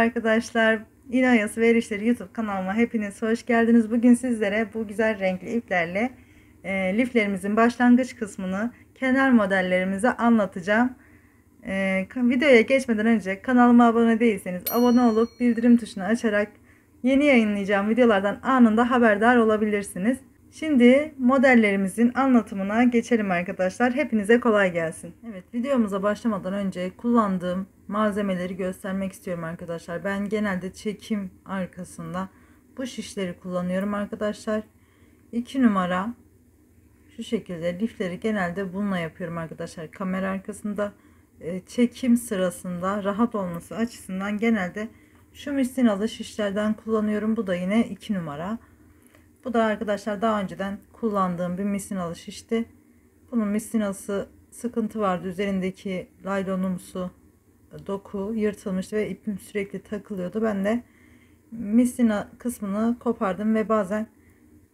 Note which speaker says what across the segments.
Speaker 1: arkadaşlar. İnayası ve Erişleri YouTube kanalıma hepiniz hoş geldiniz. Bugün sizlere bu güzel renkli iplerle liflerimizin başlangıç kısmını, kenar modellerimizi anlatacağım. Videoya geçmeden önce kanalıma abone değilseniz abone olup bildirim tuşunu açarak yeni yayınlayacağım videolardan anında haberdar olabilirsiniz. Şimdi modellerimizin anlatımına geçelim arkadaşlar. Hepinize kolay gelsin. Evet, videomuza başlamadan önce kullandığım malzemeleri göstermek istiyorum arkadaşlar. Ben genelde çekim arkasında bu şişleri kullanıyorum arkadaşlar. 2 numara şu şekilde lifleri genelde bununla yapıyorum arkadaşlar. Kamera arkasında çekim sırasında rahat olması açısından genelde şu misinalı şişlerden kullanıyorum. Bu da yine 2 numara. Bu da arkadaşlar daha önceden kullandığım bir misinalı şişti. Bunun misinası sıkıntı vardı. Üzerindeki laylonumsu doku yırtılmıştı ve ipim sürekli takılıyordu. Ben de misina kısmını kopardım ve bazen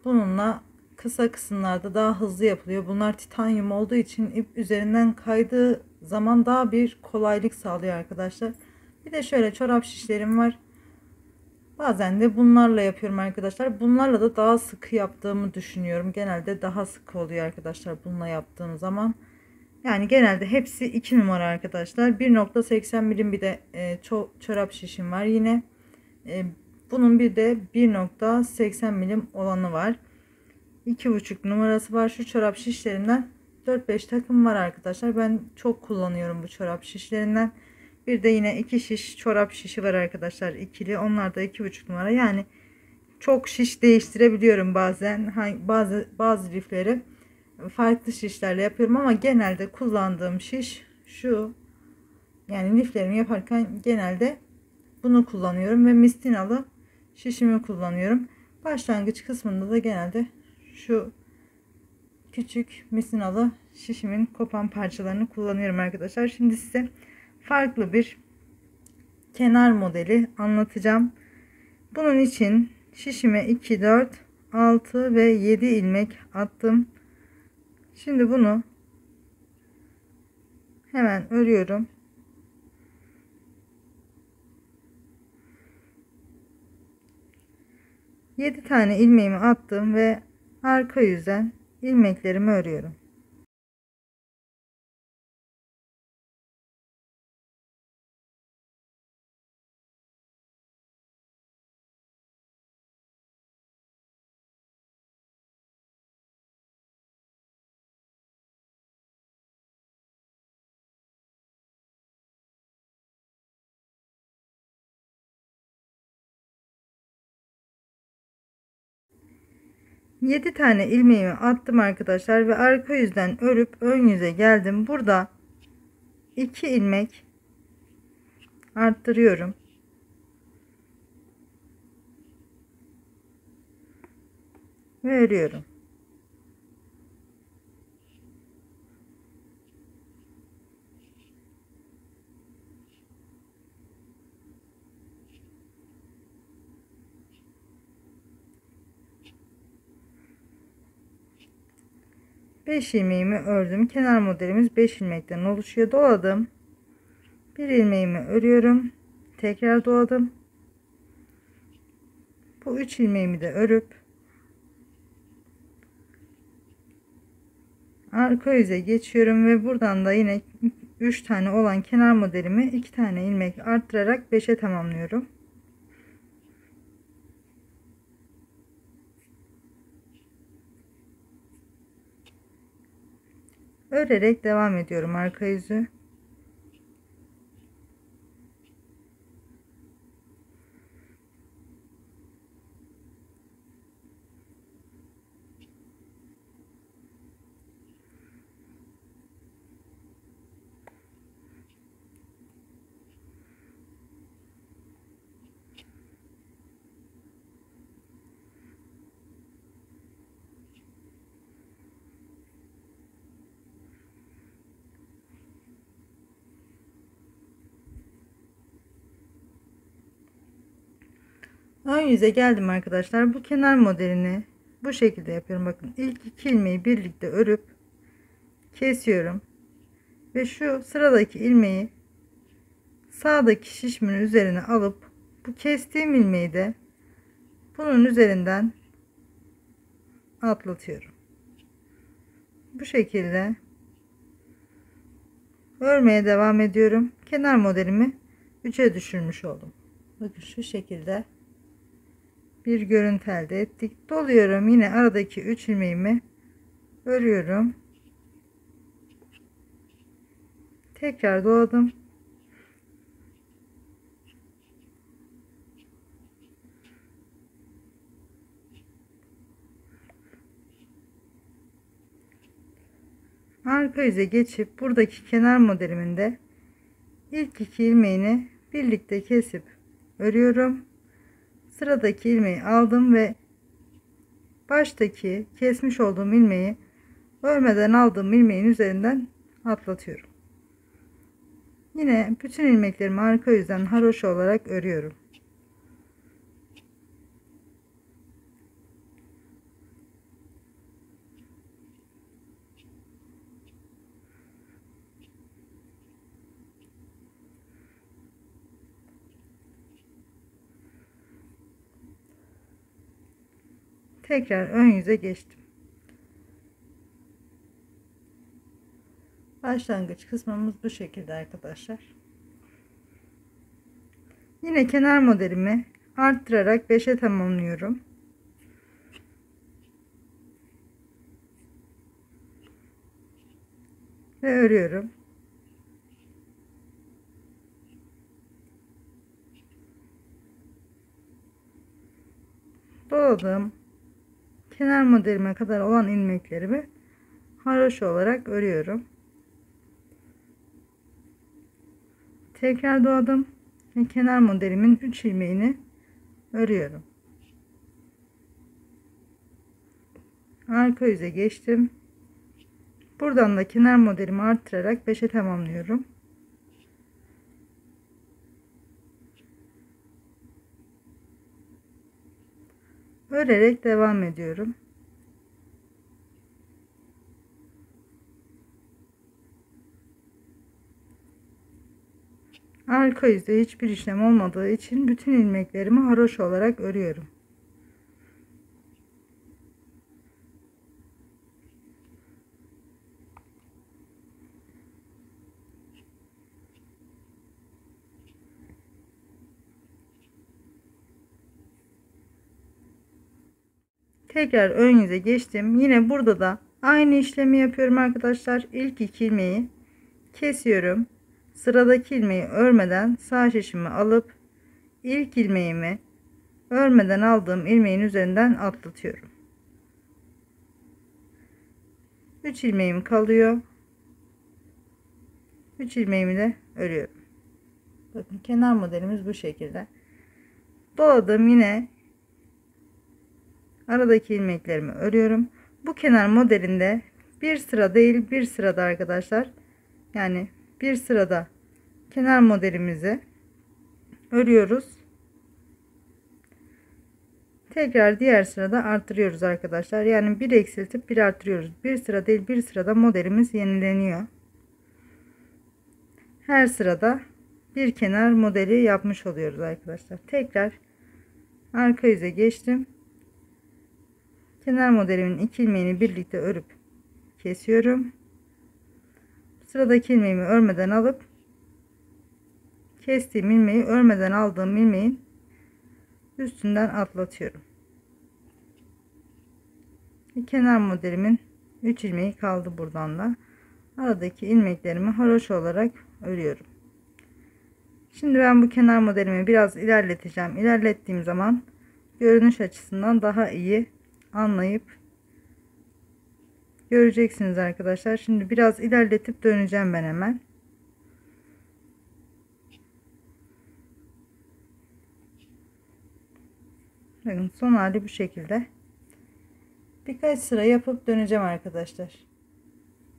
Speaker 1: bununla kısa kısımlarda daha hızlı yapılıyor. Bunlar titanyum olduğu için ip üzerinden kaydığı zaman daha bir kolaylık sağlıyor arkadaşlar. Bir de şöyle çorap şişlerim var. Bazen de bunlarla yapıyorum arkadaşlar. Bunlarla da daha sıkı yaptığımı düşünüyorum. Genelde daha sıkı oluyor arkadaşlar bununla yaptığım zaman. Yani genelde hepsi 2 numara arkadaşlar. 1.80 milim bir de çorap şişim var. Yine bunun bir de 1.80 milim olanı var. 2,5 numarası var. Şu çorap şişlerinden 4-5 takım var arkadaşlar. Ben çok kullanıyorum bu çorap şişlerinden. Bir de yine 2 şiş çorap şişi var arkadaşlar, ikili. Onlar da 2,5 numara. Yani çok şiş değiştirebiliyorum bazen. Bazı lifleri farklı şişlerle yapıyorum ama genelde kullandığım şiş şu. Yani liflerimi yaparken genelde bunu kullanıyorum ve mistinalı şişimi kullanıyorum. Başlangıç kısmında da genelde şu küçük misinalı şişimin kopan parçalarını kullanıyorum arkadaşlar. Şimdi size farklı bir kenar modeli anlatacağım. Bunun için şişime 2, 4, 6 ve 7 ilmek attım. Şimdi bunu hemen örüyorum. Yedi tane ilmeğimi attım ve arka yüzden ilmeklerimi örüyorum. Yedi tane ilmeğimi attım arkadaşlar ve arka yüzden örüp ön yüze geldim. Burada 2 ilmek arttırıyorum. Ve örüyorum. Beş ilmeğimi ördüm. Kenar modelimiz 5 ilmekten oluşuyor. Doladım. Bir ilmeğimi örüyorum. Tekrar doladım. Bu 3 ilmeğimi de örüp arka yüze geçiyorum ve buradan da yine 3 tane olan kenar modelimi 2 tane ilmek arttırarak 5'e tamamlıyorum. Örerek devam ediyorum arka yüzü. Ön yüze geldim arkadaşlar. Bu kenar modelini bu şekilde yapıyorum. Bakın, ilk 2 ilmeği birlikte örüp kesiyorum ve şu sıradaki ilmeği sağdaki şişimin üzerine alıp Bu kestiğim ilmeği de bunun üzerinden atlatıyorum. Bu şekilde örmeye devam ediyorum. Kenar modelimi 3'e düşürmüş oldum. Bakın şu şekilde bir görüntü elde ettik. Doluyorum, yine aradaki 3 ilmeğimi örüyorum. Tekrar doladım. Arka yüze geçip buradaki kenar modelimin de ilk 2 ilmeğini birlikte kesip örüyorum. Sıradaki ilmeği aldım ve baştaki kesmiş olduğum ilmeği örmeden aldığım ilmeğin üzerinden atlatıyorum. Yine bütün ilmeklerimi arka yüzden haroşa olarak örüyorum. Tekrar ön yüze geçtim. Başlangıç kısmımız bu şekilde arkadaşlar. Yine kenar modelimi arttırarak 5'e tamamlıyorum. Ve örüyorum. Doladığım kenar modelime kadar olan ilmeklerimi haroşa olarak örüyorum. Tekrar doladım ve kenar modelimin 3 ilmeğini örüyorum. Arka yüze geçtim. Buradan da kenar modelimi arttırarak 5'e tamamlıyorum. Örerek devam ediyorum. Arka yüzde hiçbir işlem olmadığı için bütün ilmeklerimi haroşa olarak örüyorum. Tekrar ön yüze geçtim. Yine burada da aynı işlemi yapıyorum arkadaşlar. İlk 2 ilmeği kesiyorum. Sıradaki ilmeği örmeden sağ şişimi alıp ilk ilmeğimi örmeden aldığım ilmeğin üzerinden atlatıyorum. 3 ilmeğim kalıyor. 3 ilmeğimi de örüyorum. Bakın kenar modelimiz bu şekilde. Doladım, yine aradaki ilmeklerimi örüyorum. Bu kenar modelinde bir sıra değil, bir sırada arkadaşlar. Yani bir sırada kenar modelimizi örüyoruz. Tekrar diğer sırada arttırıyoruz arkadaşlar. Yani bir eksiltip bir arttırıyoruz. Bir sıra değil, bir sırada modelimiz yenileniyor. Her sırada bir kenar modeli yapmış oluyoruz arkadaşlar. Tekrar arka yüze geçtim. Kenar modelimin 2 ilmeğini birlikte örüp kesiyorum. Sıradaki ilmeğimi örmeden alıp kestiğim ilmeği örmeden aldığım ilmeğin üstünden atlatıyorum. Kenar modelimin 3 ilmeği kaldı, buradan da aradaki ilmeklerimi haroşa olarak örüyorum. Şimdi ben bu kenar modelimi biraz ilerleteceğim. İlerlettiğim zaman görünüş açısından daha iyi anlayıp göreceksiniz arkadaşlar. Şimdi biraz ilerletip döneceğim ben hemen. Bakın son hali bu şekilde. Birkaç sıra yapıp döneceğim arkadaşlar.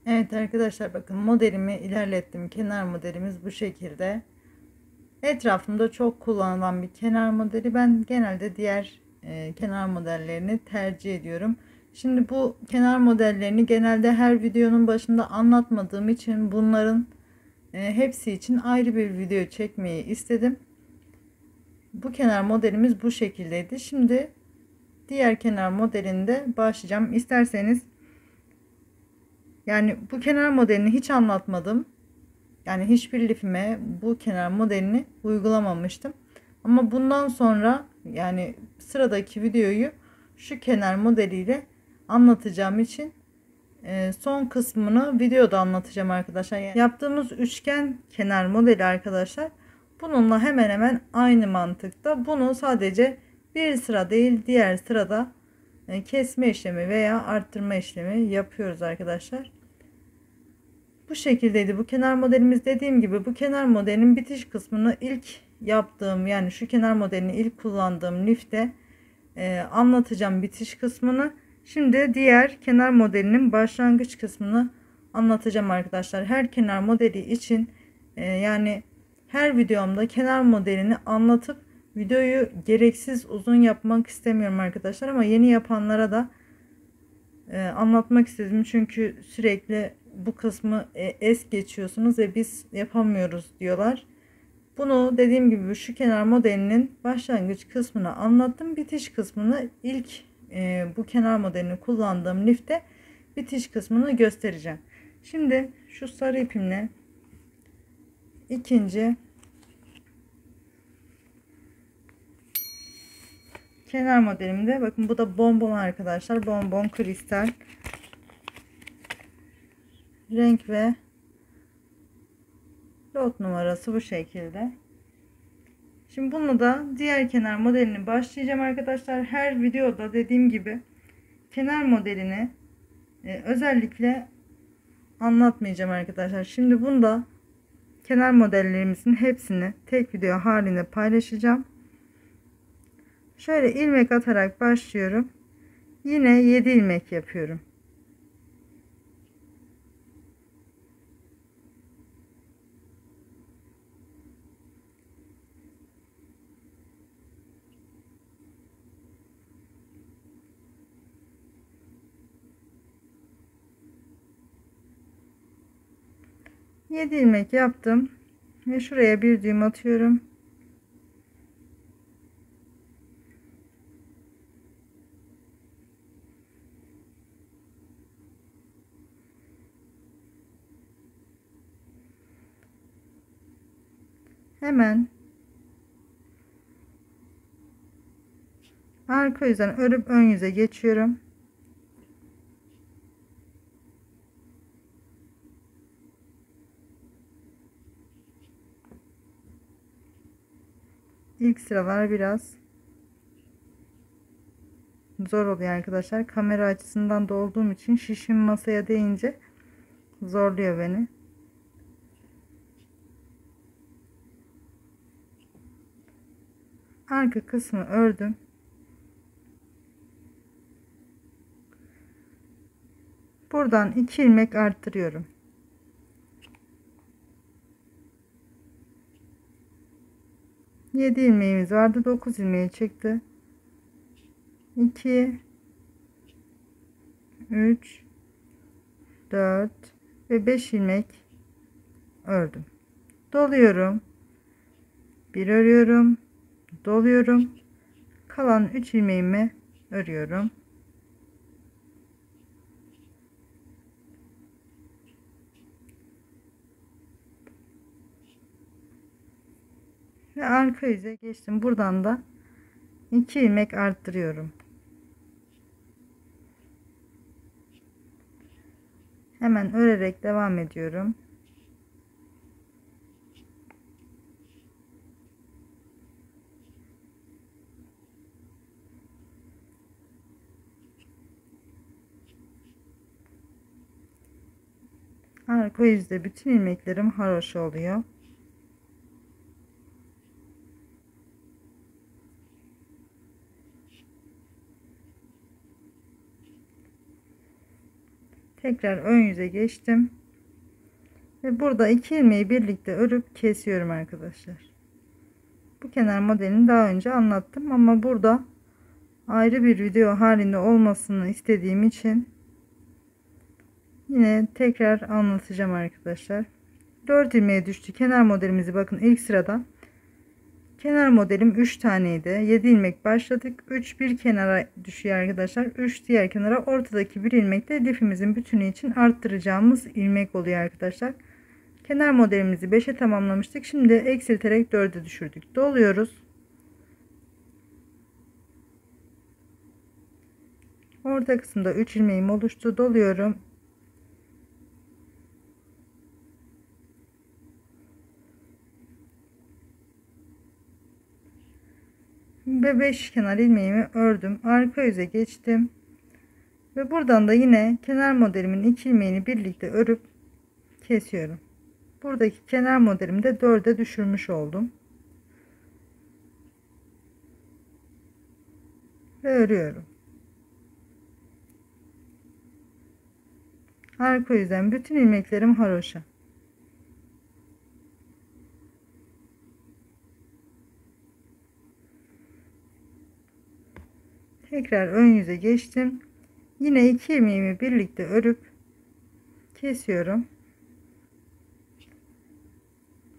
Speaker 1: Evet arkadaşlar, bakın modelimi ilerlettim. Kenar modelimiz bu şekilde. Etrafımda çok kullanılan bir kenar modeli. Ben genelde diğer kenar modellerini tercih ediyorum. Şimdi bu kenar modellerini genelde her videonun başında anlatmadığım için bunların hepsi için ayrı bir video çekmeyi istedim. Bu kenar modelimiz bu şekildeydi. Şimdi diğer kenar modelinde başlayacağım. İsterseniz, yani bu kenar modelini hiç anlatmadım. Yani hiçbir lifime bu kenar modelini uygulamamıştım. Ama bundan sonra yani sıradaki videoyu şu kenar modeliyle anlatacağım için son kısmını videoda anlatacağım arkadaşlar. Yani yaptığımız üçgen kenar modeli arkadaşlar, bununla hemen hemen aynı mantıkta. Bunu sadece bir sıra değil diğer sırada kesme işlemi veya arttırma işlemi yapıyoruz arkadaşlar. Bu şekildeydi bu kenar modelimiz. Dediğim gibi bu kenar modelinin bitiş kısmını ilk yaptığım, yani şu kenar modelini ilk kullandığım lifte anlatacağım bitiş kısmını. Şimdi diğer kenar modelinin başlangıç kısmını anlatacağım arkadaşlar. Her kenar modeli için yani her videomda kenar modelini anlatıp videoyu gereksiz uzun yapmak istemiyorum arkadaşlar, ama yeni yapanlara da anlatmak istedim. Çünkü sürekli bu kısmı es geçiyorsunuz ve biz yapamıyoruz diyorlar. Bunu dediğim gibi şu kenar modelinin başlangıç kısmını anlattım. Bitiş kısmını ilk bu kenar modelini kullandığım lifte bitiş kısmını göstereceğim. Şimdi şu sarı ipimle ikinci kenar modelimde, bakın bu da bonbon arkadaşlar. Bonbon kristal renk ve lot numarası bu şekilde. Şimdi bunu da diğer kenar modelini başlayacağım arkadaşlar. Her videoda dediğim gibi kenar modelini özellikle anlatmayacağım arkadaşlar. Şimdi bunda kenar modellerimizin hepsini tek video halinde paylaşacağım. Şöyle ilmek atarak başlıyorum. Yine 7 ilmek yapıyorum. Yedi ilmek yaptım ve şuraya bir düğüm atıyorum. Hemen arka yüzden örüp ön yüze geçiyorum. İlk sıralar biraz zor oluyor arkadaşlar. Kamera açısından da olduğum için şişim masaya değince zorluyor beni. Arka kısmı ördüm. Buradan 2 ilmek arttırıyorum. Yedi ilmeğimiz vardı, 9 ilmeği çıktı. 2 3 4 ve 5 ilmek ördüm. Doluyorum. Bir örüyorum. Doluyorum. Kalan 3 ilmeğimi örüyorum. Ve arka yüze geçtim. Buradan da 2 ilmek arttırıyorum. Hemen örerek devam ediyorum. Arka yüzde bütün ilmeklerim haroşa oluyor. Tekrar ön yüze geçtim. Ve burada 2 ilmeği birlikte örüp kesiyorum arkadaşlar. Bu kenar modelini daha önce anlattım ama burada ayrı bir video halinde olmasını istediğim için yine tekrar anlatacağım arkadaşlar. 4 ilmeğe düştü kenar modelimizi, bakın ilk sırada Kenar modelim 3 taneydi. 7 ilmek başladık. 3 bir kenara düşüyor arkadaşlar. 3 diğer kenara, ortadaki bir ilmek de lifimizin bütünü için arttıracağımız ilmek oluyor arkadaşlar. Kenar modelimizi 5'e tamamlamıştık. Şimdi eksilterek 4'e düşürdük. Doluyoruz. Orta kısımda 3 ilmeğim oluştu. Doluyorum. Ve 5 kenar ilmeğimi ördüm. Arka yüze geçtim. Ve buradan da yine kenar modelimin 2 ilmeğini birlikte örüp kesiyorum. Buradaki kenar modelimi de 4'e düşürmüş oldum. Ve örüyorum. Arka yüzden bütün ilmeklerim haroşa. Tekrar ön yüze geçtim. Yine 2 ilmeğimi birlikte örüp kesiyorum.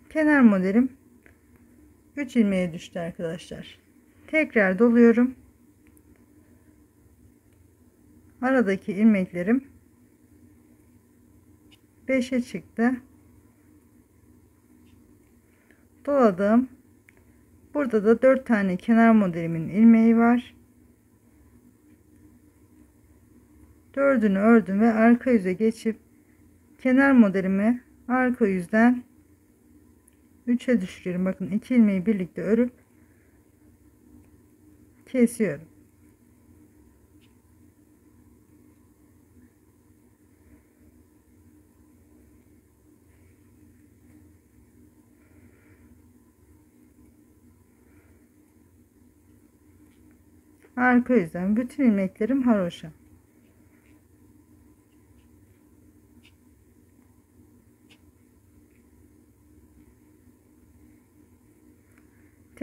Speaker 1: Kenar modelim 3 ilmeğe düştü arkadaşlar. Tekrar doluyorum. Aradaki ilmeklerim 5'e çıktı. Doladım. Burada da 4 tane kenar modelimin ilmeği var. 4'ünü ördüm ve arka yüze geçip kenar modelimi arka yüzden 3'e düşürüyorum. Bakın 2 ilmeği birlikte örüp kesiyorum. Arka yüzden bütün ilmeklerim haroşa.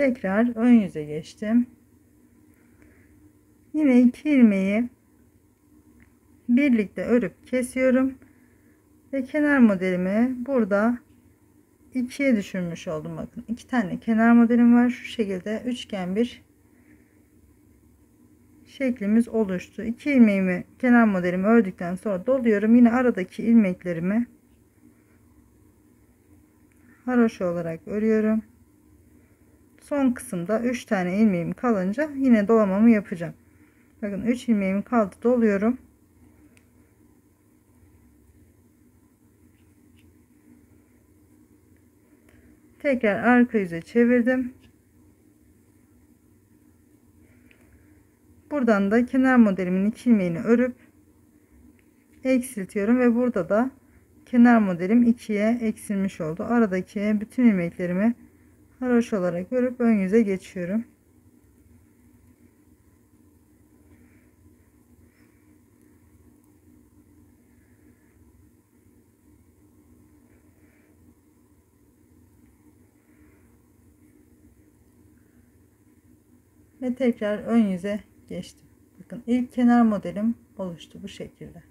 Speaker 1: Tekrar ön yüze geçtim. Yine 2 ilmeği birlikte örüp kesiyorum ve kenar modelimi burada 2'ye düşürmüş oldum. Bakın 2 tane kenar modelim var. Şu şekilde üçgen bir şeklimiz oluştu. 2 ilmeğimi kenar modelimi ördükten sonra doluyorum. Yine aradaki ilmeklerimi haroşa olarak örüyorum. Son kısımda 3 tane ilmeğim kalınca yine dolamamı yapacağım. Bakın 3 ilmeğim kaldı, doluyorum. Tekrar arka yüze çevirdim. Buradan da kenar modelimin 2 ilmeğini örüp eksiltiyorum ve burada da kenar modelim 2'ye eksilmiş oldu. Aradaki bütün ilmeklerimi haroşa olarak örüp ön yüze geçiyorum. Ve tekrar ön yüze geçtim. Bakın ilk kenar modelim oluştu bu şekilde.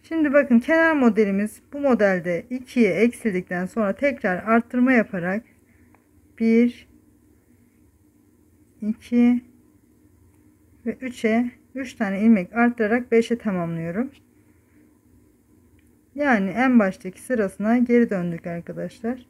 Speaker 1: Şimdi bakın kenar modelimiz bu modelde 2'ye eksildikten sonra tekrar arttırma yaparak 1 2 ve 3'e 3 tane ilmek arttırarak 5'e tamamlıyorum. Yani en baştaki sırasına geri döndük arkadaşlar.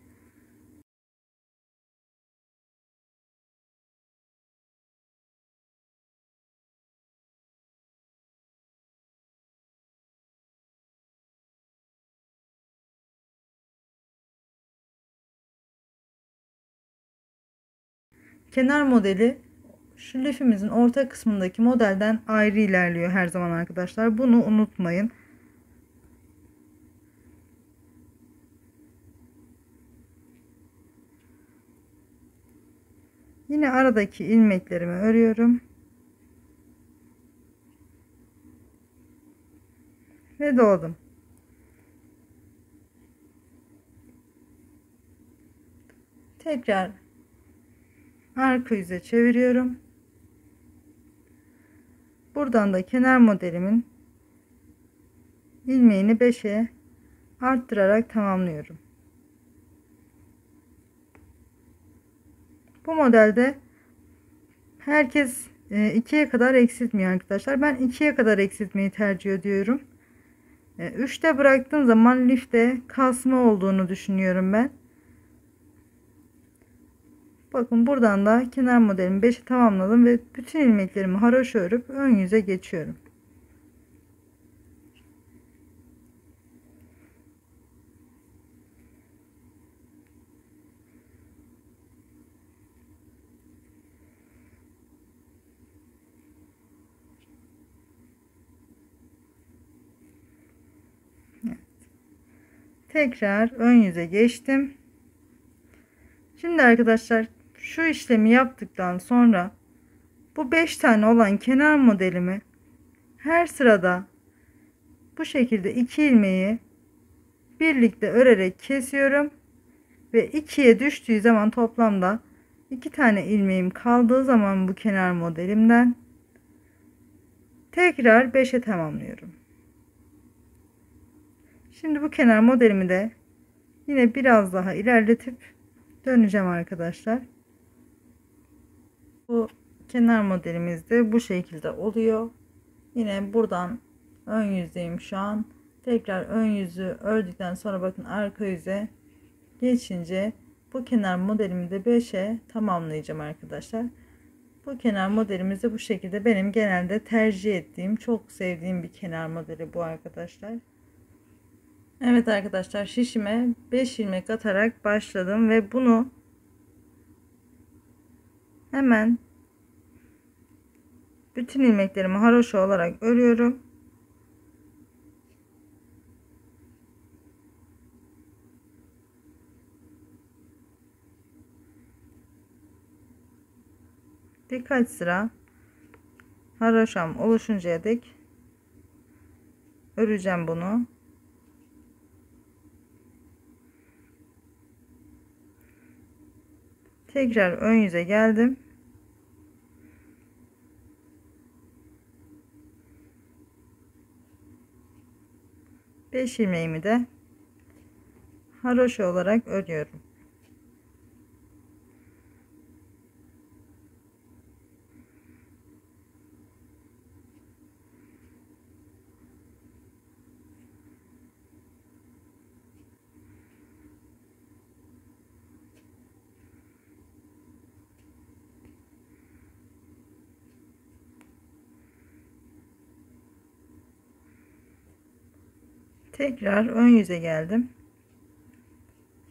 Speaker 1: Kenar modeli şu lifimizin orta kısmındaki modelden ayrı ilerliyor her zaman arkadaşlar. Bunu unutmayın. Yine aradaki ilmeklerimi örüyorum. Ve doladım. Tekrar arka yüze çeviriyorum. Buradan da kenar modelimin ilmeğini 5'e arttırarak tamamlıyorum. Bu modelde herkes 2'ye kadar eksiltmiyor arkadaşlar. Ben 2'ye kadar eksiltmeyi tercih ediyorum. 3'te bıraktığım zaman lifte kasma olduğunu düşünüyorum ben. Bakın buradan da kenar modelimi 5'e tamamladım ve bütün ilmeklerimi haroşa örüp ön yüze geçiyorum. Tekrar ön yüze geçtim. Şimdi arkadaşlar şu işlemi yaptıktan sonra bu 5 tane olan kenar modelimi her sırada bu şekilde 2 ilmeği birlikte örerek kesiyorum ve 2'ye düştüğü zaman toplamda 2 tane ilmeğim kaldığı zaman bu kenar modelimden tekrar 5'e tamamlıyorum. Şimdi bu kenar modelimi de yine biraz daha ilerletip döneceğim arkadaşlar. Bu kenar modelimiz de bu şekilde oluyor. Yine buradan ön yüzdeyim şu an. Tekrar ön yüzü ördükten sonra bakın arka yüze geçince bu kenar modelimi de 5'e tamamlayacağım arkadaşlar. Bu kenar modelimiz de bu şekilde benim genelde tercih ettiğim, çok sevdiğim bir kenar modeli bu arkadaşlar. Evet arkadaşlar, şişime 5 ilmek atarak başladım ve bunu hemen bütün ilmeklerimi haroşa olarak örüyorum. Birkaç sıra haroşam oluşuncaya dek öreceğim bunu. Tekrar ön yüze geldim. Beş ilmeğimi de haroşa olarak örüyorum. Tekrar ön yüze geldim.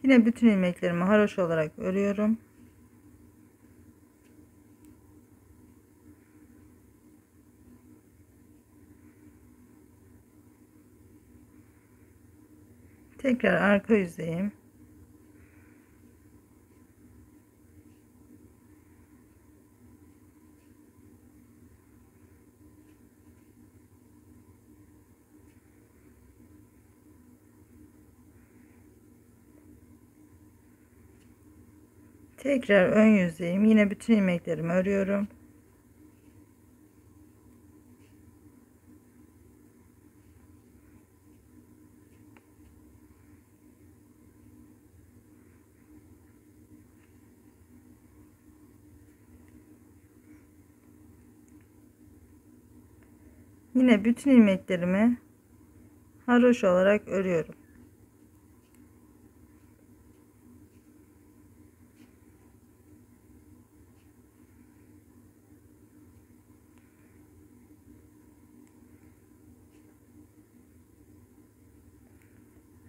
Speaker 1: Yine bütün ilmeklerimi haroşa olarak örüyorum. Tekrar arka yüzdeyim. Tekrar ön yüzdeyim. Yine bütün ilmeklerimi örüyorum. Yine bütün ilmeklerimi haroşa olarak örüyorum.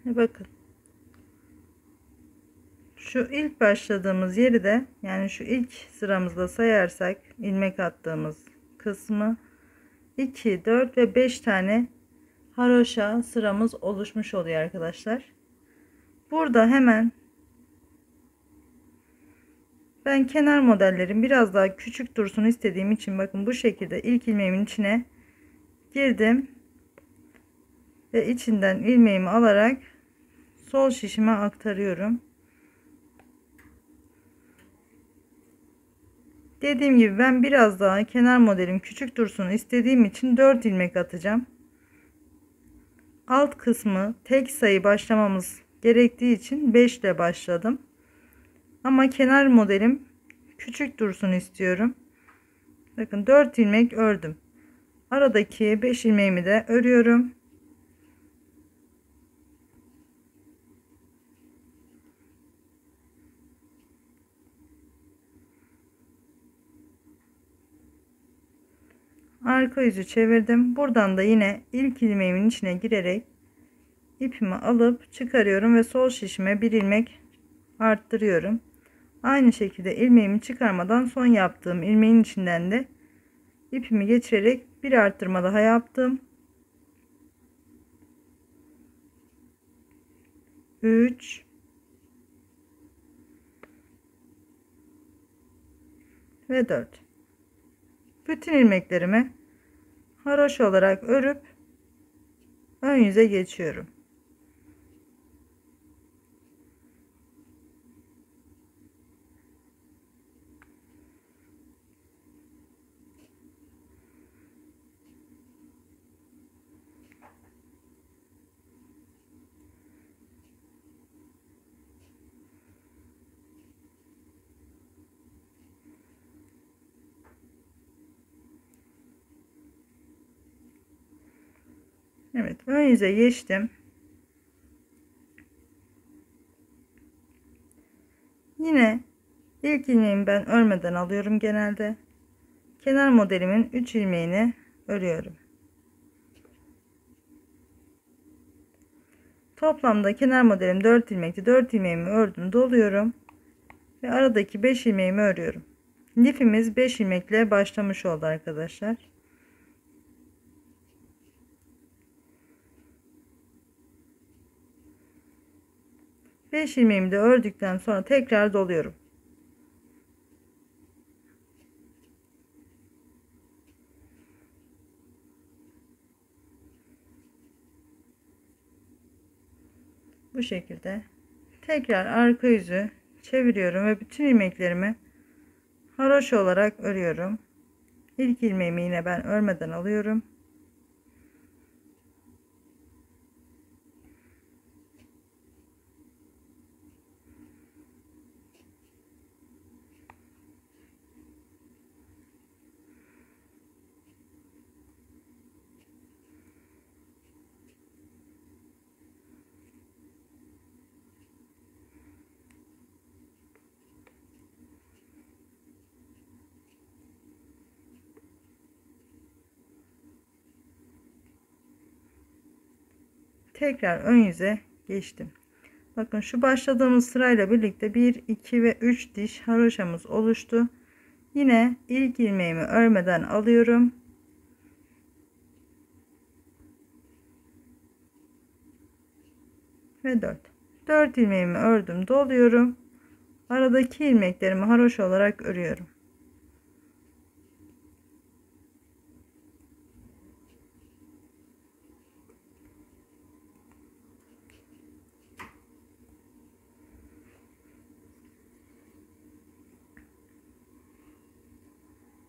Speaker 1: Bakın. Şu ilk başladığımız yeri de, yani şu ilk sıramızda sayarsak ilmek attığımız kısmı 2, 4 ve 5 tane haroşa sıramız oluşmuş oluyor arkadaşlar. Burada hemen ben kenar modellerim biraz daha küçük dursun istediğim için bakın bu şekilde ilk ilmeğimin içine girdim ve içinden ilmeğimi alarak sol şişime aktarıyorum. Dediğim gibi ben biraz daha kenar modelim küçük dursun istediğim için 4 ilmek atacağım. Alt kısmı tek sayı başlamamız gerektiği için 5 ile başladım. Ama kenar modelim küçük dursun istiyorum. Bakın 4 ilmek ördüm. Aradaki 5 ilmeğimi de örüyorum. Arka yüzü çevirdim. Buradan da yine ilk ilmeğimin içine girerek ipimi alıp çıkarıyorum ve sol şişime bir ilmek arttırıyorum. Aynı şekilde ilmeğimi çıkarmadan son yaptığım ilmeğin içinden de ipimi geçirerek bir arttırma daha yaptım. 3 ve 4. Bütün ilmeklerimi haroşa olarak örüp ön yüze geçiyorum. Evet, ön yüze geçtim. Yine ilk ilmeğimi ben örmeden alıyorum genelde. Kenar modelimin 3 ilmeğini örüyorum. Toplamda kenar modelim 4 ilmekti. 4 ilmeğimi ördüm, doluyorum ve aradaki 5 ilmeğimi örüyorum. Lifimiz 5 ilmekle başlamış oldu arkadaşlar. Beş ilmeğimi de ördükten sonra tekrar doluyorum. Bu şekilde tekrar arka yüzü çeviriyorum ve bütün ilmeklerimi haroşa olarak örüyorum. İlk ilmeğimi yine ben örmeden alıyorum. Tekrar ön yüze geçtim. Bakın şu başladığımız sırayla birlikte 1 2 ve 3 diş haroşamız oluştu. Yine ilk ilmeğimi örmeden alıyorum. Ve 4 ilmeğimi ördüm, doluyorum. Aradaki ilmeklerimi haroşa olarak örüyorum.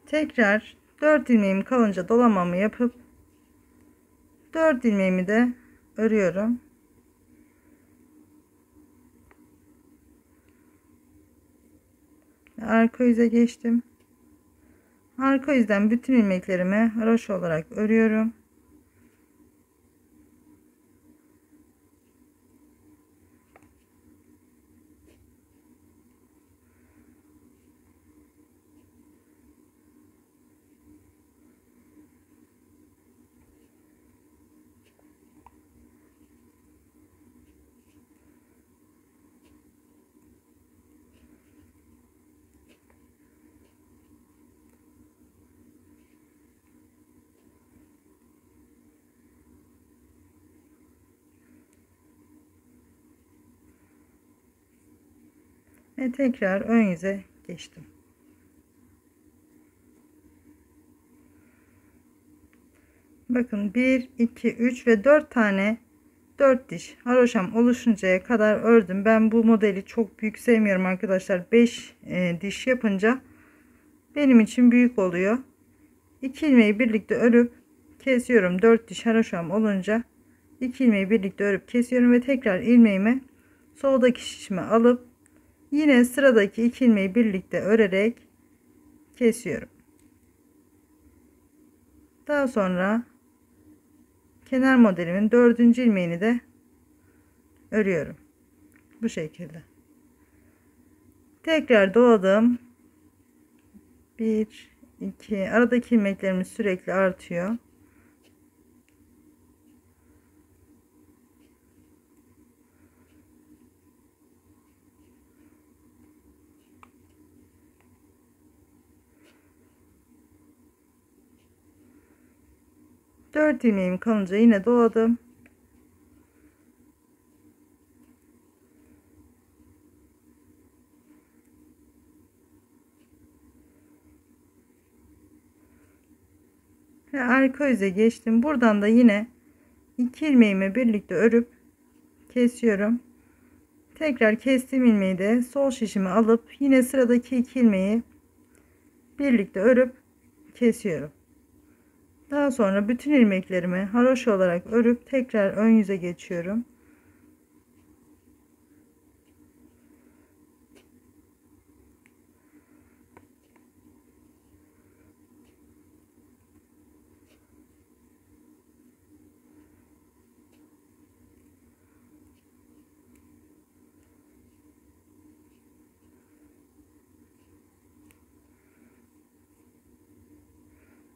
Speaker 1: Tekrar 4 ilmeğim kalınca dolamamı yapıp 4 ilmeğimi de örüyorum. Arka yüze geçtim. Arka yüzden bütün ilmeklerimi haroşa olarak örüyorum. Ve tekrar ön yüze geçtim. Bakın 1 2 3 ve 4 tane 4 diş haroşam oluşuncaya kadar ördüm. Ben bu modeli çok büyük sevmiyorum arkadaşlar. 5 diş yapınca benim için büyük oluyor. 2 ilmeği birlikte örüp kesiyorum. 4 diş haroşam olunca 2 ilmeği birlikte örüp kesiyorum ve tekrar ilmeğimi soldaki şişime alıp Yine sıradaki 2 ilmeği birlikte örerek kesiyorum. Daha sonra kenar modelimin 4. ilmeğini de örüyorum. Bu şekilde. Tekrar doladım. 1 2 aradaki ilmeklerimiz sürekli artıyor. Dört ilmeğim kalınca yine doladım. Ve arka yüze geçtim. Buradan da yine 2 ilmeğimi birlikte örüp kesiyorum. Tekrar kestiğim ilmeği de sol şişime alıp yine sıradaki 2 ilmeği birlikte örüp kesiyorum. Daha sonra bütün ilmeklerimi haroşa olarak örüp tekrar ön yüze geçiyorum.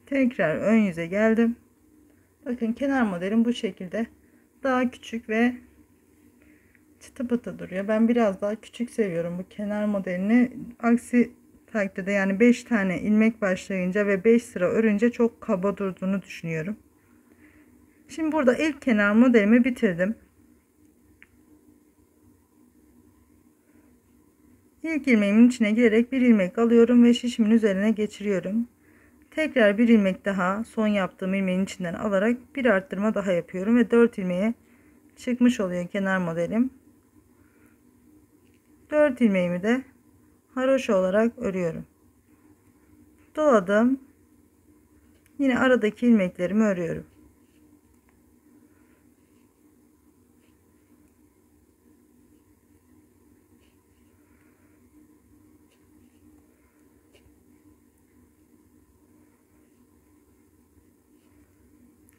Speaker 1: Tekrar ön yüze geldim. Bakın kenar modelim bu şekilde. Daha küçük ve çıtı pıtı duruyor. Ben biraz daha küçük seviyorum bu kenar modelini. Aksi takdirde yani 5 tane ilmek başlayınca ve 5 sıra örünce çok kaba durduğunu düşünüyorum. Şimdi burada ilk kenar modelimi bitirdim. İlk ilmeğimin içine girerek bir ilmek alıyorum ve şişimin üzerine geçiriyorum. Tekrar bir ilmek daha son yaptığım ilmeğin içinden alarak bir arttırma daha yapıyorum ve 4 ilmeğe çıkmış oluyor kenar modelim. 4 ilmeğimi de haroşa olarak örüyorum. Doladım. Yine aradaki ilmeklerimi örüyorum.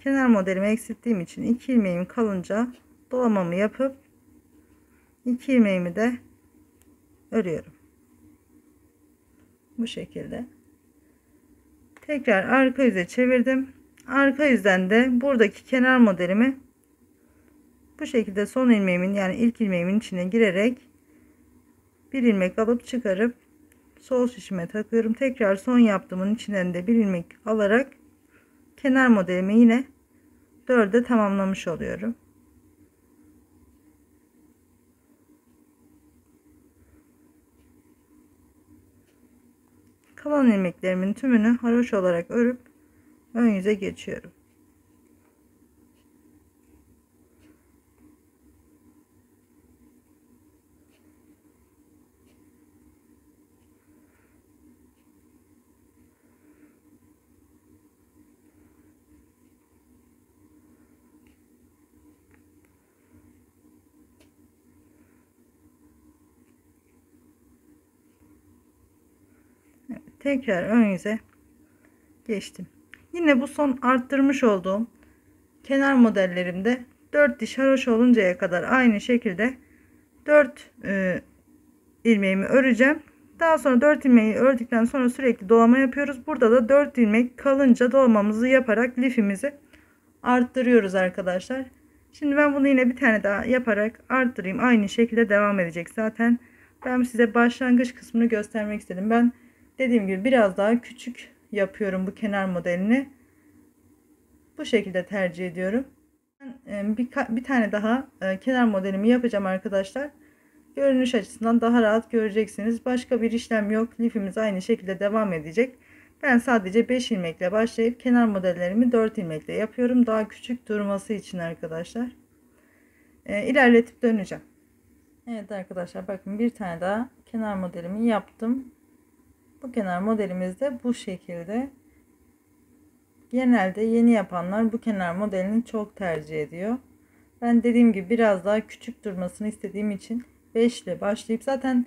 Speaker 1: Kenar modelimi eksilttiğim için 2 ilmeğim kalınca dolamamı yapıp 2 ilmeğimi de örüyorum. Bu şekilde. Tekrar arka yüze çevirdim. Arka yüzden de buradaki kenar modelimi bu şekilde son ilmeğimin yani ilk ilmeğimin içine girerek bir ilmek alıp çıkarıp sol şişime takıyorum. Tekrar son yaptığımın içinden de bir ilmek alarak kenar modelimi yine 4'e tamamlamış oluyorum. Kalan ilmeklerimin tümünü haroşa olarak örüp ön yüze geçiyorum. Tekrar ön yüze geçtim. Yine bu son arttırmış olduğum kenar modellerimde 4 diş haroşa oluncaya kadar aynı şekilde 4 ilmeğimi öreceğim. Daha sonra 4 ilmeği ördükten sonra sürekli dolama yapıyoruz. Burada da 4 ilmek kalınca dolamamızı yaparak lifimizi arttırıyoruz arkadaşlar. Şimdi ben bunu yine bir tane daha yaparak arttırayım. Aynı şekilde devam edecek zaten. Ben size başlangıç kısmını göstermek istedim. Ben dediğim gibi biraz daha küçük yapıyorum bu kenar modelini. Bu şekilde tercih ediyorum. Ben bir tane daha kenar modelimi yapacağım arkadaşlar. Görünüş açısından daha rahat göreceksiniz. Başka bir işlem yok. Lifimiz aynı şekilde devam edecek. Ben sadece 5 ilmekle başlayıp kenar modellerimi 4 ilmekle yapıyorum. Daha küçük durması için arkadaşlar. İlerletip döneceğim. Evet arkadaşlar bakın bir tane daha kenar modelimi yaptım. Bu kenar modelimiz de bu şekilde. Genelde yeni yapanlar bu kenar modelini çok tercih ediyor. Ben dediğim gibi biraz daha küçük durmasını istediğim için 5 ile başlayıp zaten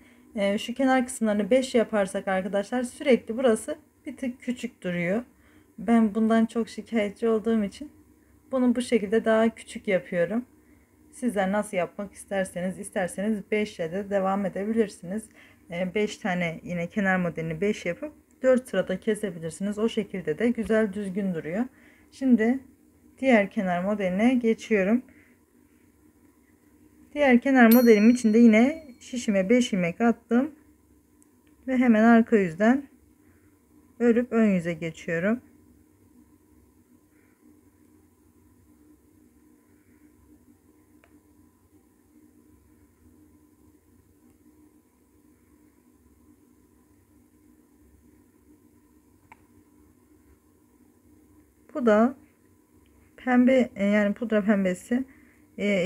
Speaker 1: Şu kenar kısımlarını 5 yaparsak arkadaşlar sürekli burası bir tık küçük duruyor. Ben bundan çok şikayetçi olduğum için bunu bu şekilde daha küçük yapıyorum. Sizler nasıl yapmak isterseniz 5 ile de devam edebilirsiniz. 5 tane yine kenar modelini 5 yapıp 4 sırada kesebilirsiniz. O şekilde de güzel düzgün duruyor. Şimdi diğer kenar modeline geçiyorum. Diğer kenar modelim için de yine şişime 5 ilmek attım ve hemen arka yüzden örüp ön yüze geçiyorum. Bu da pembe, yani pudra pembesi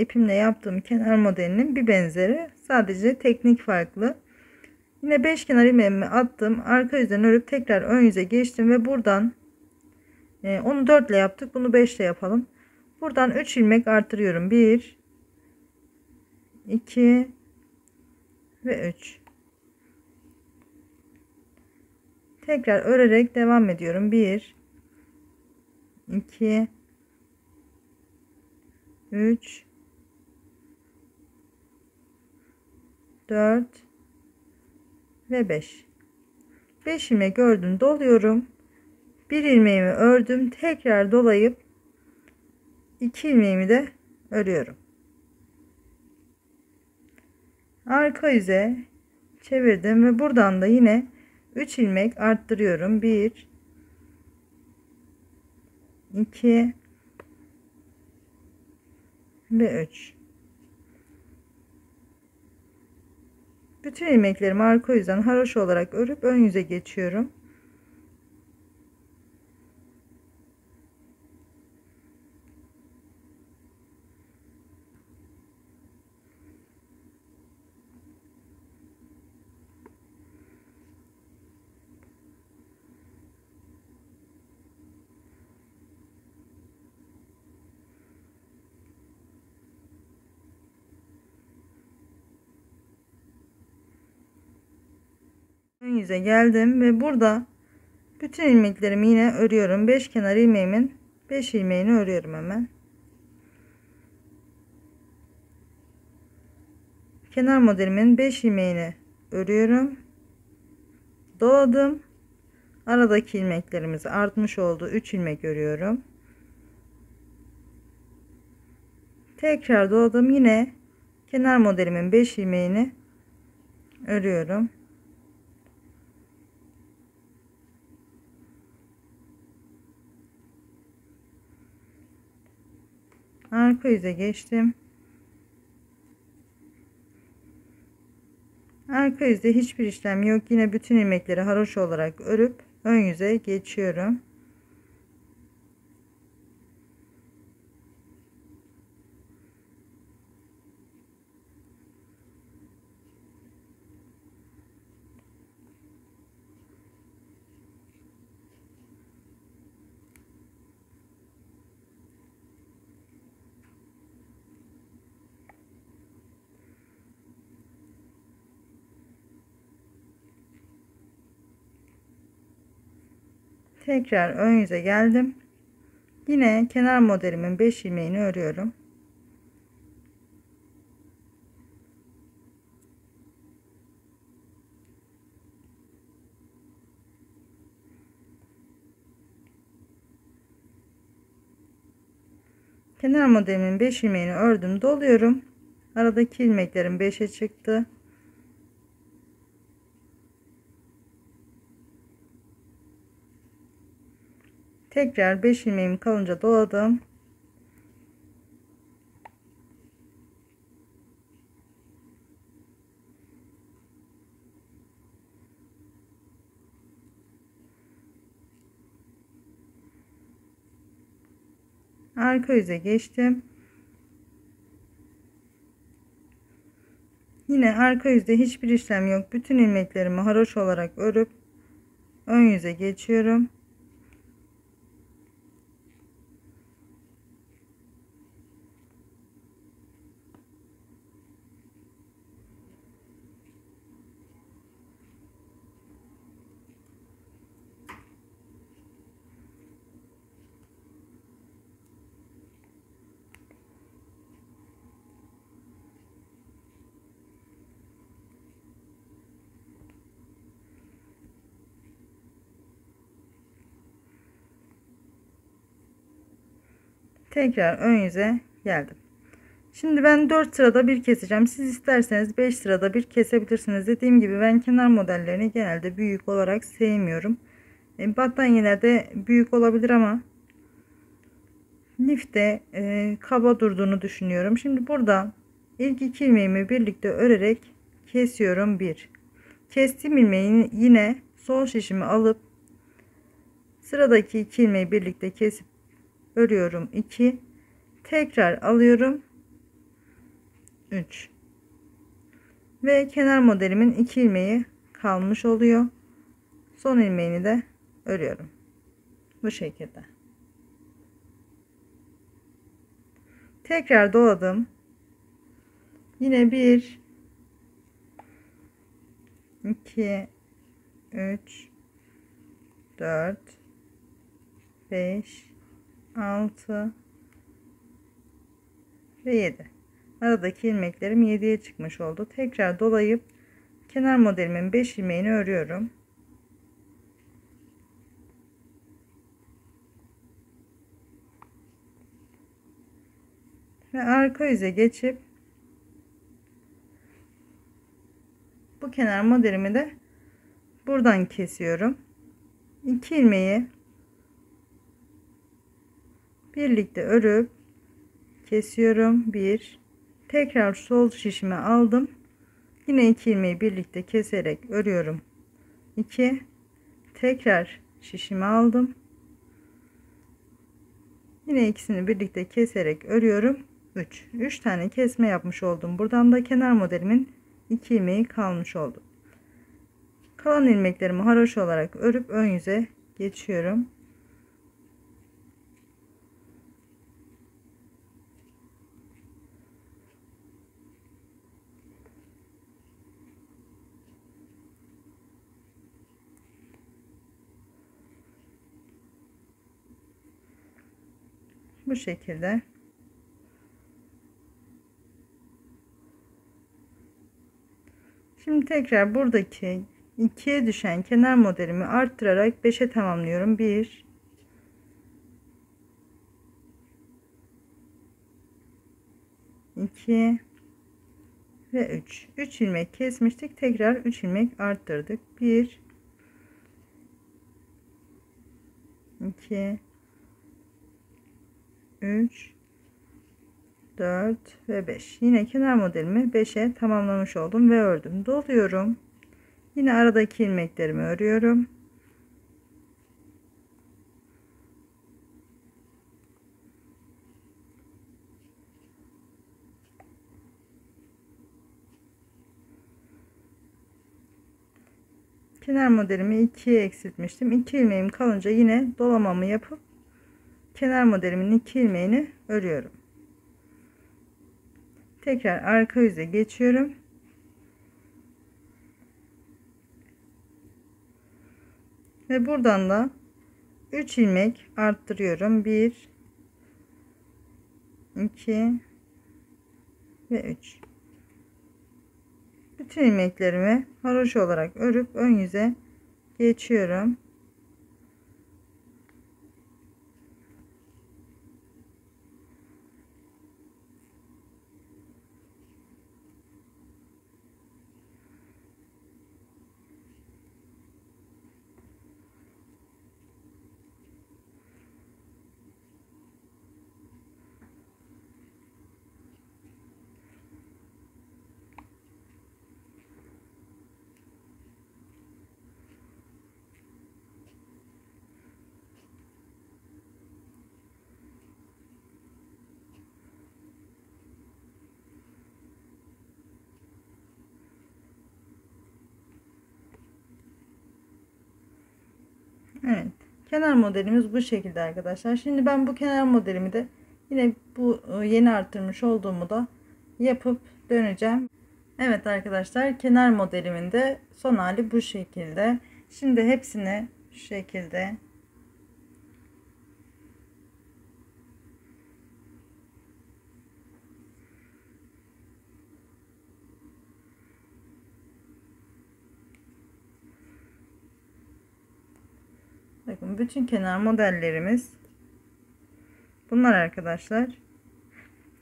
Speaker 1: ipimle yaptığım kenar modelinin bir benzeri, sadece teknik farklı. Yine 5 kenar ilmeğimi attım, arka yüzden örüp tekrar ön yüze geçtim ve buradan onu 4 ile yaptık, bunu 5 ile yapalım. Buradan 3 ilmek artırıyorum. 1 2 ve 3. Tekrar örerek devam ediyorum. 1 2 3 4 ve 5. 5 ilmek ördüm, doluyorum. Bir ilmeğimi ördüm, tekrar dolayıp 2 ilmeğimi de örüyorum. Arka yüze çevirdim ve buradan da yine 3 ilmek arttırıyorum. 1 2 ve 3. Bütün ilmeklerimi arka yüzden haroşa olarak örüp ön yüze geçiyorum. Ön yüze geldim ve burada bütün ilmeklerimi yine örüyorum. 5 kenar ilmeğimin 5 ilmeğini örüyorum hemen. Kenar modelimin 5 ilmeğini örüyorum. Doladım. Aradaki ilmeklerimiz artmış oldu. 3 ilmek örüyorum. Tekrar doladım. Yine kenar modelimin 5 ilmeğini örüyorum. Arka yüze geçtim. Arka yüzde hiçbir işlem yok. Yine bütün ilmekleri haroşa olarak örüp ön yüze geçiyorum. Tekrar ön yüze geldim. Yine kenar modelimin 5 ilmeğini örüyorum. Kenar modelimin 5 ilmeğini ördüm, doluyorum. Aradaki ilmeklerim 5'e çıktı. Tekrar 5 ilmeğim kalınca doladım. Arka yüze geçtim. Yine arka yüzde hiçbir işlem yok. Bütün ilmeklerimi haroşa olarak örüp ön yüze geçiyorum. Tekrar ön yüze geldim. Şimdi ben 4 sırada bir keseceğim. Siz isterseniz 5 sırada bir kesebilirsiniz. Dediğim gibi ben kenar modellerini genelde büyük olarak sevmiyorum. Battaniyelerde büyük olabilir ama lifte kaba durduğunu düşünüyorum. Şimdi burada ilk 2 ilmeğimi birlikte örerek kesiyorum. 1. Kestiğim ilmeği yine sol şişimi alıp sıradaki 2 ilmeği birlikte kesip örüyorum. 2. Tekrar alıyorum. 3 ve kenar modelimin 2 ilmeği kalmış oluyor. Son ilmeğini de örüyorum. Bu şekilde. Tekrar doladım. Yine 1 2 3 4 5 6 ve 7. Aradaki ilmeklerim 7'ye çıkmış oldu. Tekrar dolayıp kenar modelimin 5 ilmeğini örüyorum. Ve arka yüze geçip bu kenar modelimi de buradan kesiyorum. 2 ilmeği birlikte örüp kesiyorum. 1. Tekrar sol şişime aldım. Yine 2 ilmeği birlikte keserek örüyorum. 2. Tekrar şişime aldım. Yine ikisini birlikte keserek örüyorum. 3 tane kesme yapmış oldum. Buradan da kenar modelimin 2 ilmeği kalmış oldu. Kalan ilmeklerimi haroşa olarak örüp ön yüze geçiyorum. Bu şekilde. Şimdi tekrar buradaki 2'ye düşen kenar modelimi arttırarak 5'e tamamlıyorum. 1 2 ve 3 ilmek kesmiştik. Tekrar 3 ilmek arttırdık. 1 2 3 4 ve 5. Yine kenar modelimi 5'e tamamlamış oldum ve ördüm. Doluyorum. Yine aradaki ilmeklerimi örüyorum. Kenar modelimi 2'ye eksiltmiştim. 2 ilmeğim kalınca yine dolamamı yapıp kenar modelimin 2 ilmeğini örüyorum. Tekrar arka yüze geçiyorum. Ve buradan da 3 ilmek arttırıyorum. 1 2 ve 3. Bütün ilmeklerimi haroşa olarak örüp ön yüze geçiyorum. Evet. Kenar modelimiz bu şekilde arkadaşlar. Şimdi ben bu kenar modelimi de yine bu yeni arttırmış olduğumu da yapıp döneceğim. Evet arkadaşlar, kenar modelimin de son hali bu şekilde. Şimdi hepsini şu şekilde bakın, bütün kenar modellerimiz Bunlar arkadaşlar.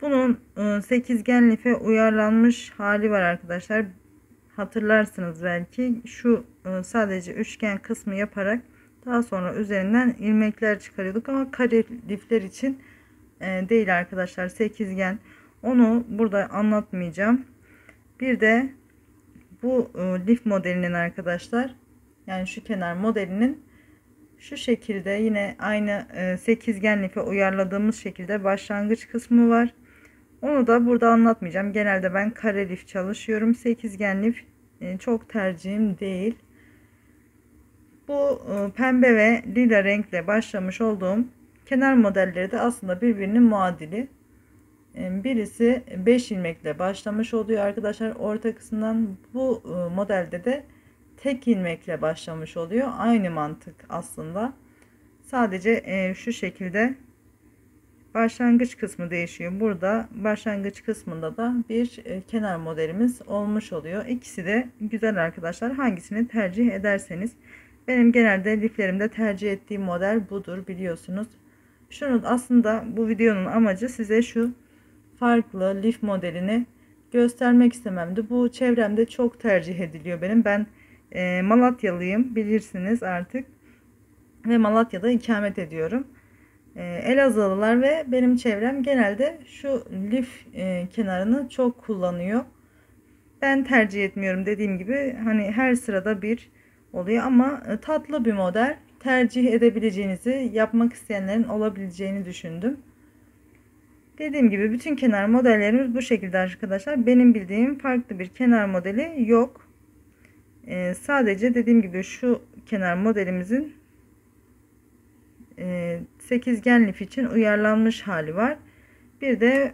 Speaker 1: Bunun sekizgen life uyarlanmış hali var arkadaşlar. Hatırlarsınız belki. Şu sadece üçgen kısmı yaparak daha sonra üzerinden ilmekler çıkarıyorduk ama kare lifler için değil arkadaşlar, sekizgen. Onu burada anlatmayacağım. Bir de bu lif modelinin arkadaşlar, yani şu kenar modelinin şu şekilde yine aynı sekizgen life uyarladığımız şekilde başlangıç kısmı var. Onu da burada anlatmayacağım. Genelde ben kare lif çalışıyorum. Sekizgen lif çok tercihim değil. Bu pembe ve lila renkle başlamış olduğum kenar modelleri de aslında birbirinin muadili. Birisi 5 ilmekle başlamış oluyor arkadaşlar orta kısımdan. Bu modelde de tek ilmekle başlamış oluyor. Aynı mantık aslında. Sadece şu şekilde başlangıç kısmı değişiyor. Burada başlangıç kısmında da bir kenar modelimiz olmuş oluyor. İkisi de güzel arkadaşlar. Hangisini tercih ederseniz. Benim genelde liflerimde tercih ettiğim model budur, biliyorsunuz. Şunu aslında bu videonun amacı size şu farklı lif modelini göstermek istememdi. Bu çevremde çok tercih ediliyor benim. Ben Malatyalıyım, bilirsiniz artık. Ve Malatya'da ikamet ediyorum. Elazığlılar ve benim çevrem genelde şu lif kenarını çok kullanıyor. Ben tercih etmiyorum, dediğim gibi hani her sırada bir oluyor ama tatlı bir model, tercih edebileceğinizi, yapmak isteyenlerin olabileceğini düşündüm. Dediğim gibi bütün kenar modellerimiz bu şekilde arkadaşlar. Benim bildiğim farklı bir kenar modeli yok. Sadece dediğim gibi şu kenar modelimizin sekizgen lif için uyarlanmış hali var. Bir de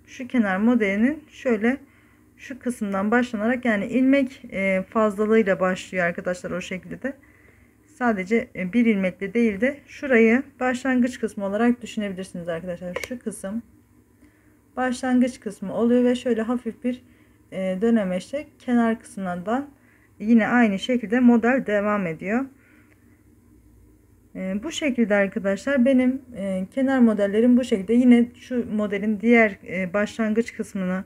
Speaker 1: şu kenar modelinin şöyle şu kısımdan başlanarak, yani ilmek fazlalığıyla başlıyor arkadaşlar o şekilde. Sadece bir ilmekle değil de şurayı başlangıç kısmı olarak düşünebilirsiniz arkadaşlar. Şu kısım başlangıç kısmı oluyor ve şöyle hafif bir dönemeçle kenar kısımlardan yine aynı şekilde model devam ediyor. Bu şekilde arkadaşlar benim kenar modellerim bu şekilde. Yine şu modelin diğer başlangıç kısmını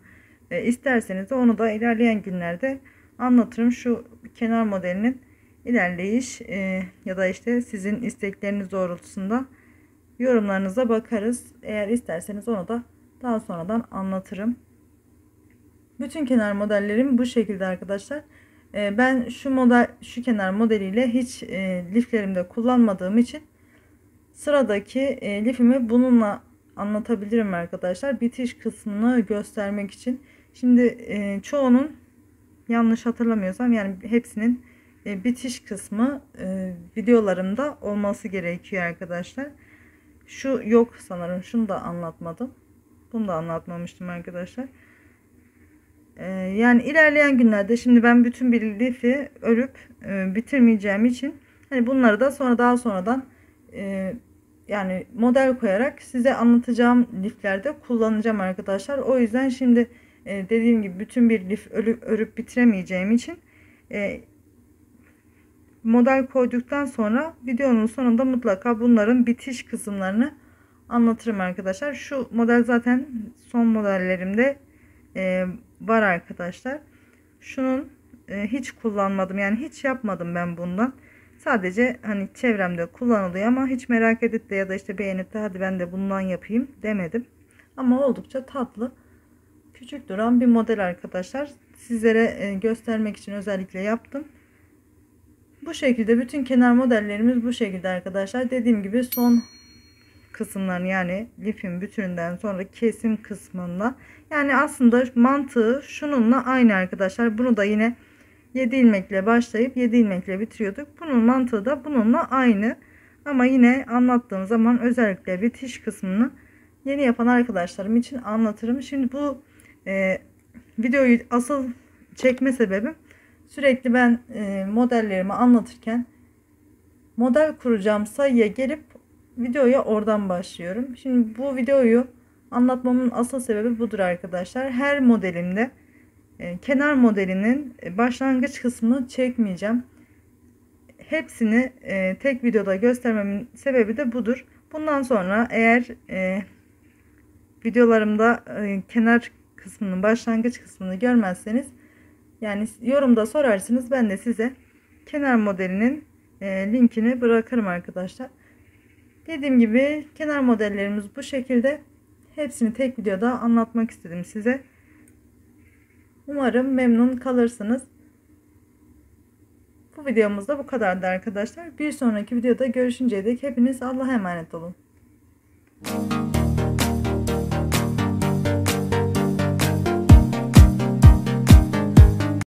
Speaker 1: isterseniz de onu da ilerleyen günlerde anlatırım. Şu kenar modelinin ilerleyiş ya da işte sizin istekleriniz doğrultusunda yorumlarınıza bakarız. Eğer isterseniz onu da daha sonradan anlatırım. Bütün kenar modellerim bu şekilde arkadaşlar. Ben şu kenar modeliyle hiç liflerimde kullanmadığım için sıradaki lifimi bununla anlatabilirim arkadaşlar. Bitiş kısmını göstermek için. Şimdi çoğunun, yanlış hatırlamıyorsam yani hepsinin bitiş kısmı videolarımda olması gerekiyor arkadaşlar. Şu yok sanırım, şunu da anlatmadım. Bunu da anlatmamıştım arkadaşlar. Yani ilerleyen günlerde, şimdi ben bütün bir lifi örüp bitirmeyeceğim için hani bunları da daha sonradan yani model koyarak size anlatacağım liflerde kullanacağım arkadaşlar. O yüzden şimdi dediğim gibi bütün bir lif örüp bitiremeyeceğim için model koyduktan sonra videonun sonunda mutlaka bunların bitiş kısımlarını anlatırım arkadaşlar. Şu model zaten son modellerimde var arkadaşlar. Şunun hiç kullanmadım, yani hiç yapmadım ben bundan. Sadece hani çevremde kullanılıyor ama hiç merak edip de ya da işte beğenip de hadi ben de bundan yapayım demedim. Ama oldukça tatlı, küçük duran bir model arkadaşlar. Sizlere göstermek için özellikle yaptım. Bu şekilde bütün kenar modellerimiz bu şekilde arkadaşlar. Dediğim gibi son kısımlarını, yani lifin bütününden sonra kesim kısmında, yani aslında mantığı şununla aynı arkadaşlar. Bunu da yine 7 ilmekle başlayıp 7 ilmekle bitiriyorduk. Bunun mantığı da bununla aynı. Ama yine anlattığım zaman özellikle bitiş kısmını yeni yapan arkadaşlarım için anlatırım. Şimdi bu videoyu asıl çekme sebebim, sürekli ben modellerimi anlatırken model kuracağım sayıya gelip videoya oradan başlıyorum. Şimdi bu videoyu anlatmamın asıl sebebi budur arkadaşlar. Her modelimde kenar modelinin başlangıç kısmını çekmeyeceğim. Hepsini tek videoda göstermemin sebebi de budur. Bundan sonra eğer videolarımda kenar kısmının, başlangıç kısmını görmezseniz, yani yorumda sorarsınız, ben de size kenar modelinin linkini bırakırım arkadaşlar. Dediğim gibi kenar modellerimiz bu şekilde. Hepsini tek videoda anlatmak istedim size. Umarım memnun kalırsınız. Bu videomuz da bu kadardı arkadaşlar. Bir sonraki videoda görüşünceye dek hepiniz Allah'a emanet olun.